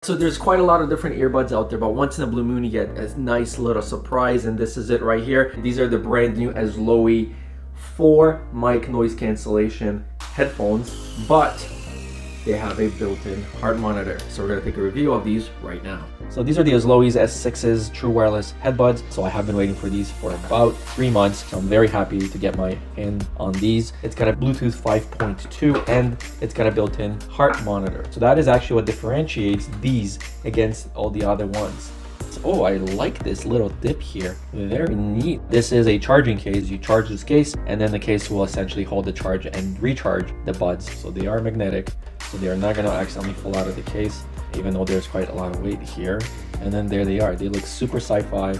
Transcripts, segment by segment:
So there's quite a lot of different earbuds out there, but once in a blue moon you get a nice little surprise, and this is it right here. These are the brand new AXLOIE 4 mic noise cancellation headphones, but they have a built-in heart monitor. So we're gonna take a review of these right now. So these are the AXLOIE S6's true wireless headbuds. So I have been waiting for these for about 3 months. So I'm very happy to get my hand on these. It's got a Bluetooth 5.2 and it's got a built-in heart monitor. So that is actually what differentiates these against all the other ones. Oh, I like this little dip here. Very neat. This is a charging case. You charge this case and then the case will essentially hold the charge and recharge the buds. So they are magnetic. So they are not going to accidentally fall out of the case, even though there's quite a lot of weight here. And then there they are. They look super sci-fi.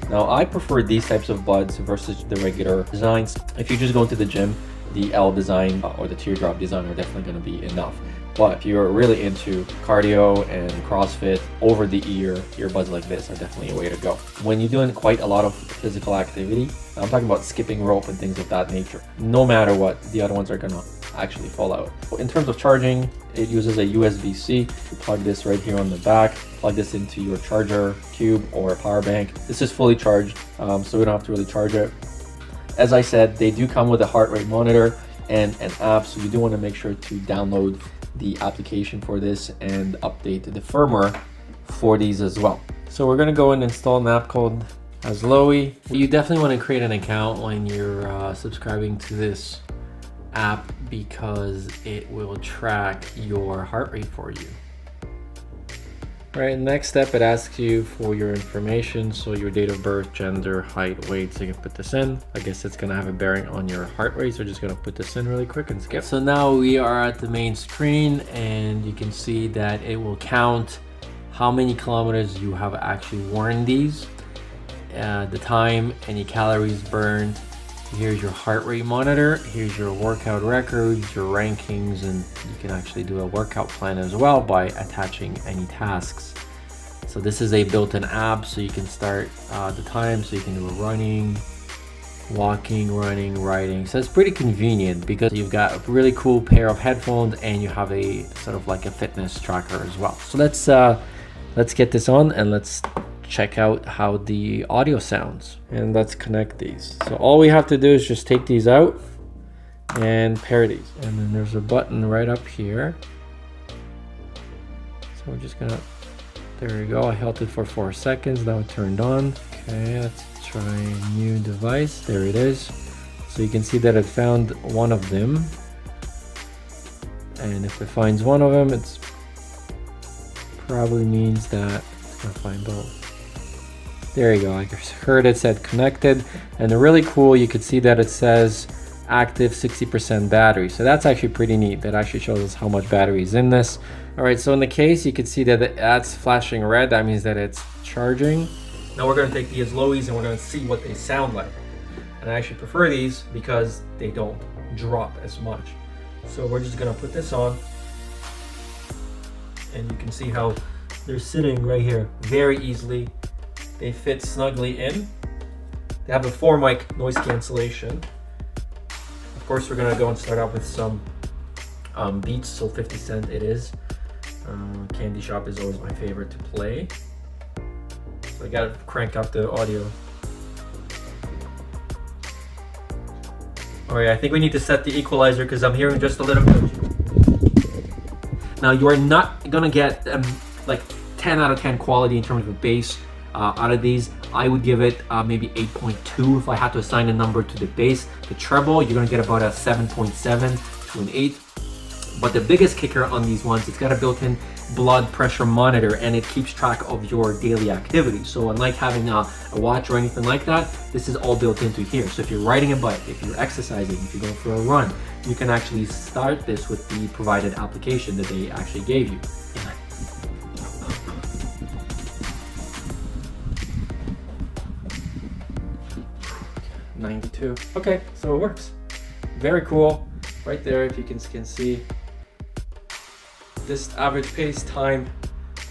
Now, I prefer these types of buds versus the regular designs. If you just go into the gym, the L design or the teardrop design are definitely going to be enough. But if you're really into cardio and CrossFit, over the ear earbuds like this are definitely a way to go. When you're doing quite a lot of physical activity, I'm talking about skipping rope and things of that nature, no matter what, the other ones are gonna actually fall out. In terms of charging, it uses a USB-C. You plug this right here on the back, plug this into your charger cube or power bank. This is fully charged, so we don't have to really charge it. As I said, they do come with a heart rate monitor and an app, so you do want to make sure to download the application for this and update the firmware for these as well. So we're going to go and install an app called AXLOIE. You definitely want to create an account when you're subscribing to this app because it will track your heart rate for you. All right, next step, it asks you for your information, so your date of birth, gender, height, weight, so you can put this in. I guess it's gonna have a bearing on your heart rate, so we're just gonna put this in really quick and skip. So now we are at the main screen and you can see that it will count how many kilometers you have actually worn these, the time, any calories burned. Here's your heart rate monitor, here's your workout records, your rankings, and you can actually do a workout plan as well by attaching any tasks. So this is a built-in app, so you can start the time, so you can do a running, walking, running, riding. So it's pretty convenient because you've got a really cool pair of headphones and you have a sort of like a fitness tracker as well. So let's get this on and let's check out how the audio sounds, and let's connect these. So all we have to do is just take these out and pair these, and then there's a button right up here. So we're just gonna, there we go. I held it for 4 seconds, now it turned on. Okay, let's try a new device. There it is. So you can see that it found one of them, and if it finds one of them, it's probably means that it's gonna find both. There you go, I heard it said connected, and really cool, you could see that it says active 60% battery. So that's actually pretty neat. That actually shows us how much battery is in this. All right, so in the case, you can see that that's flashing red. That means that it's charging. Now we're gonna take the AXLOIEs and we're gonna see what they sound like. And I actually prefer these because they don't drop as much. So we're just gonna put this on, and you can see how they're sitting right here very easily. They fit snugly in. They have a 4 mic noise cancellation. Of course, we're gonna go and start out with some beats, so 50 Cent it is. Candy Shop is always my favorite to play. So I gotta crank up the audio. All right, I think we need to set the equalizer because I'm hearing just a little bit. Now you are not gonna get like 10 out of 10 quality in terms of bass. Out of these, I would give it maybe 8.2 if I had to assign a number to the bass. The treble, you're gonna get about a 7.7 to an 8. But the biggest kicker on these ones, it's got a built-in blood pressure monitor and it keeps track of your daily activity. So unlike having a watch or anything like that, this is all built into here. So if you're riding a bike, if you're exercising, if you're going for a run, you can actually start this with the provided application that they actually gave you. 92. Okay, so it works. Very cool. Right there, if you can see this average pace, time,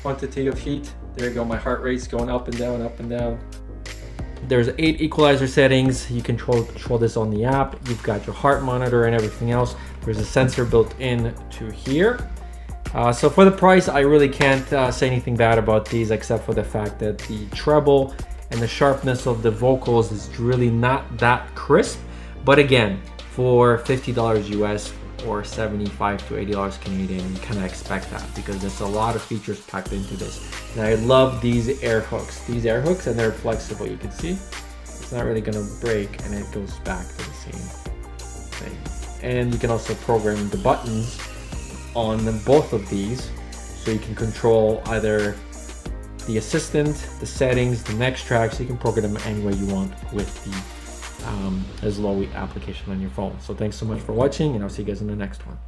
quantity of heat. There you go, my heart rate's going up and down, up and down. There's 8 equalizer settings. You control this on the app. You've got your heart monitor and everything else. There's a sensor built in to here. So for the price, I really can't say anything bad about these, except for the fact that the treble and the sharpness of the vocals is really not that crisp. But again, for $50 US or $75 to $80 Canadian, you kind of expect that because there's a lot of features packed into this. And I love these air hooks. These air hooks, and they're flexible. You can see it's not really gonna break, and it goes back to the same thing. And you can also program the buttons on both of these, so you can control either the assistant, the settings, the next track, so you can program them any way you want with the AXLOIE application on your phone. So thanks so much for watching, and I'll see you guys in the next one.